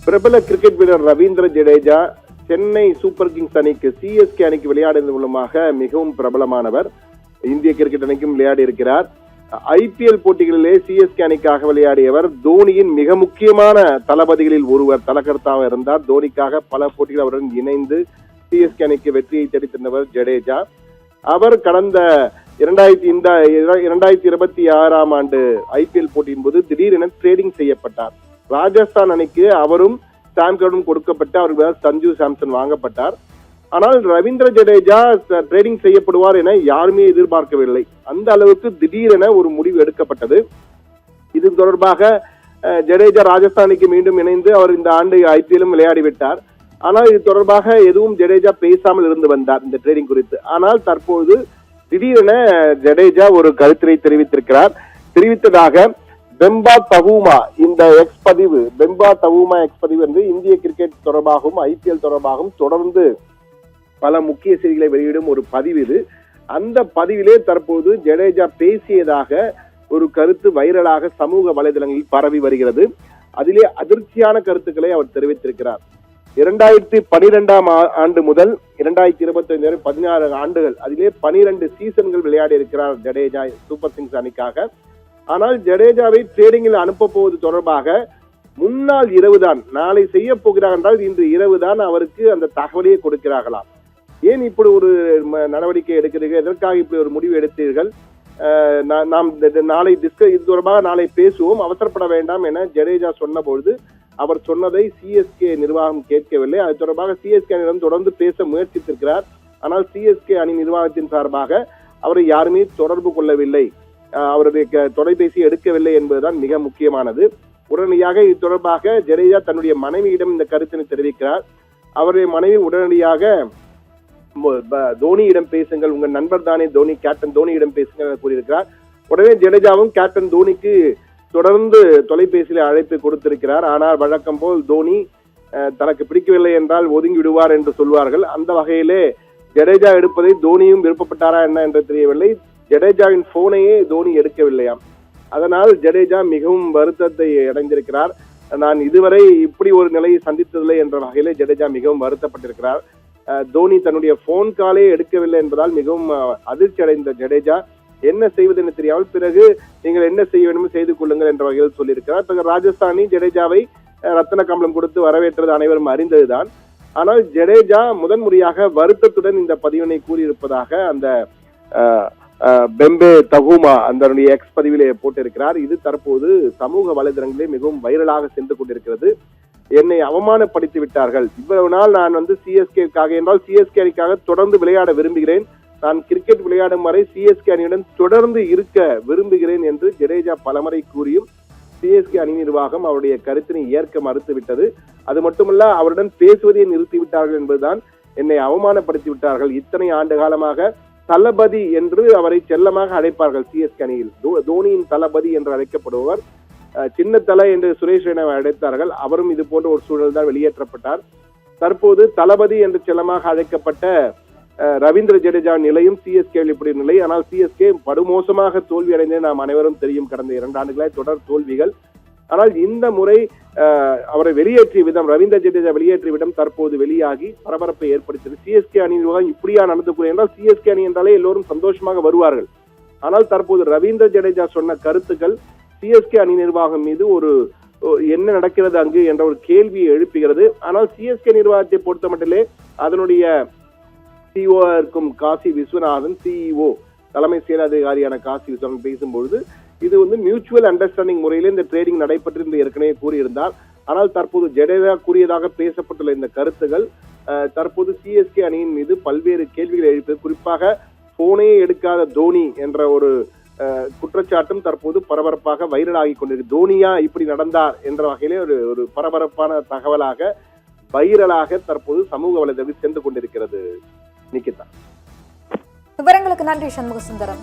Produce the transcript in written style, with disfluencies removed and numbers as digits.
பிரபல கிரிக்கெட் வீரர் Ravindra Jadeja Chennai super Kings அணிக்கு சிஎஸ்கே அணிக்கு விளையாடுவதன் மூலமாக மிகவும் பிரபலமானவர். இந்திய கிரிக்கெட் அணிக்கும் விளையாடி இருக்கிறார். ஐபிஎல் போட்டிகளிலே சிஎஸ்கே அணிக்காக விளையாடியவர். தோனியின் மிக முக்கியமான தளபதிகளில் ஒருவர், தலகர்த்தாவாக இருந்தார். தோனிக்காக பல போட்டிகள் அவருடன் இணைந்து சிஎஸ்கே அணிக்கு வெற்றியை தேடித்தந்தவர் ஜடேஜா. அவர் கடந்த 2026 ஆண்டு ஐபிஎல் போட்டியின் போது திடீரென ட்ரேடிங் செய்யப்பட்டார். ராஜஸ்தான் அணிக்கு அவரும் சாம்கரும் கொடுக்கப்பட்டு அவருக்கு சஞ்சு சாம்சன் வாங்கப்பட்டார். ஆனால் ரவீந்திர ஜடேஜா ட்ரேடிங் செய்யப்படுவார் என யாருமே எதிர்பார்க்கவில்லை. அந்த அளவுக்கு திடீரென ஒரு முடிவு எடுக்கப்பட்டது. இது தொடர்பாக ஜடேஜா ராஜஸ்தானுக்கு மீண்டும் இணைந்து அவர் இந்த ஆண்டு ஐபிஎல்லும் விளையாடிவிட்டார். ஆனால் இது தொடர்பாக எதுவும் ஜடேஜா பேசாமல் இருந்து வந்தார் இந்த ட்ரேடிங் குறித்து. ஆனால் தற்போது திடீரென ஜடேஜா ஒரு கருத்தினை தெரிவித்ததாக பெம்பா தவூமா இந்த எக்ஸ் பதிவு என்று இந்திய கிரிக்கெட் தொடர்பாகவும் ஐபிஎல் தொடர்பாகவும் தொடர்ந்து பல முக்கிய செய்திகளை வெளியிடும் ஒரு பதிவு இது. அந்த பதிவிலே தற்போது ஜடேஜா பேசியதாக ஒரு கருத்து வைரலாக சமூக வலைதளங்களில் பரவி வருகிறது. அதிலே அதிர்ச்சியான கருத்துக்களை அவர் தெரிவித்திருக்கிறார். 2012 ஆண்டு முதல் 2025 வரை 16 ஆண்டுகள், அதிலே 12 சீசன்கள் விளையாடி இருக்கிறார் ஜடேஜா சூப்பர் கிங்ஸ் அணிக்காக. ஆனால் ஜடேஜாவை ட்ரேடிங்கில் அனுப்ப போவது தொடர்பாக முன்னாள் இரவுதான், நாளை செய்ய போகிறார் என்றால் இன்று இரவுதான் அவருக்கு அந்த தகவலையே கொடுக்கிறார்களாம். ஏன் இப்படி ஒரு நடவடிக்கை எடுக்கிறீர்கள், எதற்காக இப்படி ஒரு முடிவு எடுத்தீர்கள், நாம் நாளை இது தொடர்பாக நாளை பேசுவோம், அவசரப்பட வேண்டாம் என ஜடேஜா சொன்ன பொழுது அவர் சொன்னதை சிஎஸ்கே நிர்வாகம் கேட்கவில்லை. அது தொடர்பாக சிஎஸ்கே அணியிடம் தொடர்ந்து பேச முயற்சித்திருக்கிறார். ஆனால் சிஎஸ்கே அணி நிர்வாகத்தின் சார்பாக அவரை யாருமே தொடர்பு கொள்ளவில்லை, அவருடைய தொலைபேசி எடுக்கவில்லை என்பதுதான் மிக முக்கியமானது. உடனடியாக இது தொடர்பாக ஜடேஜா தன்னுடைய மனைவியிடம் இந்த கருத்தினை தெரிவிக்கிறார். அவருடைய மனைவி உடனடியாக தோனியிடம் பேசுங்கள், உங்கள் நண்பர் தானே தோனி, கேப்டன் தோனியிடம் பேசுங்கள் என கூறியிருக்கிறார். உடனே ஜடேஜாவும் கேப்டன் தோனிக்கு தொடர்ந்து தொலைபேசியில் அழைப்பு கொடுத்திருக்கிறார். ஆனால் வழக்கம் போல் தோனி தனக்கு பிடிக்கவில்லை என்றால் ஒதுங்கி விடுவார் என்று சொல்வார்கள். அந்த வகையிலே ஜடேஜா எடுப்பதை தோனியும் விருப்பப்பட்டாரா என்ன என்று தெரியவில்லை. ஜடேஜாவின் போனையே தோனி எடுக்கவில்லையாம். அதனால் ஜடேஜா மிகவும் வருத்தத்தை அடைந்திருக்கிறார். நான் இதுவரை இப்படி ஒரு நிலையை சந்தித்ததில்லை என்ற வகையிலே ஜடேஜா மிகவும் வருத்தப்பட்டிருக்கிறார். தோனி தன்னுடைய போன் காலே எடுக்கவில்லை என்பதால் மிகவும் அதிர்ச்சி அடைந்த ஜடேஜா என்ன செய்வது என்று தெரியாமல் பிறகு நீங்கள் என்ன செய்ய வேண்டும் செய்து கொள்ளுங்கள் என்ற வகையில் சொல்லியிருக்கிறார். பிறகு ராஜஸ்தானி ஜடேஜாவை ரத்தின கம்பளம் கொடுத்து வரவேற்றது அனைவரும் அறிந்ததுதான். ஆனால் ஜடேஜா முதன்முறையாக வருத்தத்துடன் இந்த பதிவினை கூறியிருப்பதாக அந்த பெம்பே தவூமா அந்த எக்ஸ் பதிவிலே போட்டிருக்கிறார். இது தற்போது சமூக வலைதளங்களிலே மிகவும் வைரலாக சென்று கொண்டிருக்கிறது. என்னை அவமானப்படுத்தி விட்டார்கள், இவ்வளவு நாள் நான் சிஎஸ்கேக்காக என்றால் சிஎஸ்கே அணிக்காக தொடர்ந்து விளையாட விரும்புகிறேன், நான் கிரிக்கெட் விளையாடும் வரை சிஎஸ்கே அணியுடன் தொடர்ந்து இருக்க விரும்புகிறேன் என்று ஜடேஜா பலமுறை கூறியும் சிஎஸ்கே அணி நிர்வாகம் அவருடைய கருத்தினை ஏற்க மறுத்துவிட்டது. அது மட்டுமல்ல, அவருடன் பேசுவதை நிறுத்திவிட்டார்கள் என்பதுதான். என்னை அவமானப்படுத்தி விட்டார்கள், இத்தனை ஆண்டு காலமாக தளபதி என்று அவரை செல்லமாக அழைப்பார்கள் சிஎஸ்கே அணியில். தோனியின் தளபதி என்று அழைக்கப்படுபவர் சின்ன தலை என்று சுரேஷ் ரெய்னாவை அழைத்தார்கள். அவரும் இது போன்ற ஒரு சூழல் தான் வெளியேற்றப்பட்டார். தற்போது தளபதி என்று செல்லமாக அழைக்கப்பட்ட ரவீந்திர ஜடேஜா நிலையும் சிஎஸ்கே இப்படி நிலை. ஆனால் சிஎஸ்கே படுமோசமாக தோல்வி அடைந்தே நாம் அனைவரும் தெரியும். கடந்த 2 ஆண்டுகளாய் தொடர் தோல்விகள். ஆனால் இந்த முறை அவரை வெளியேற்றிய விதம், ரவீந்திர ஜடேஜா வெளியேற்றிய விதம் தற்போது வெளியாகி பரபரப்பை ஏற்படுத்தியது. சிஎஸ்கே அணி நிர்வாகம் இப்படியா நடந்து கொள்ள என்றால் சிஎஸ்கே அணி என்றாலே எல்லோரும் சந்தோஷமாக வருவார்கள். ஆனால் தற்போது ரவீந்திர ஜடேஜா சொன்ன கருத்துக்கள் சிஎஸ்கே அணி நிர்வாகம் மீது ஒரு என்ன நடக்கிறது அங்கு என்ற ஒரு கேள்வியை எழுப்புகிறது. ஆனால் சிஎஸ்கே நிர்வாகத்தை பொறுத்த மட்டிலே அதனுடைய சிஇஓ இருக்கும் காசி விஸ்வநாதன், சிஇஓ தலைமை செயல் அதிகாரியான காசி விஸ்வநாதன் பேசும்பொழுது இது மியூச்சுவல் அண்டர்ஸ்டாண்டிங் முறையிலே இந்த ட்ரேடிங் நடைபெற்று ஏற்கனவே கூறியிருந்தார். ஆனால் தற்போது ஜடேஜா கூறியதாக பேசப்பட்டுள்ள இந்த கருத்துகள் தற்போது சிஎஸ்கே அணியின் மீது பல்வேறு கேள்விகளை எழுப்பது. குறிப்பாக போனையே எடுக்காத தோனி என்ற ஒரு குற்றச்சாட்டும் தற்போது பரபரப்பாக வைரலாகி கொண்டிருக்கு. தோனியா இப்படி நடந்தார் என்ற வகையிலே ஒரு பரபரப்பான தகவலாக வைரலாக தற்போது சமூக வலைதளத்தில் சென்று கொண்டிருக்கிறது. நிக்கிதா, விவரங்களுக்கு நன்றி சண்முக சுந்தரம்.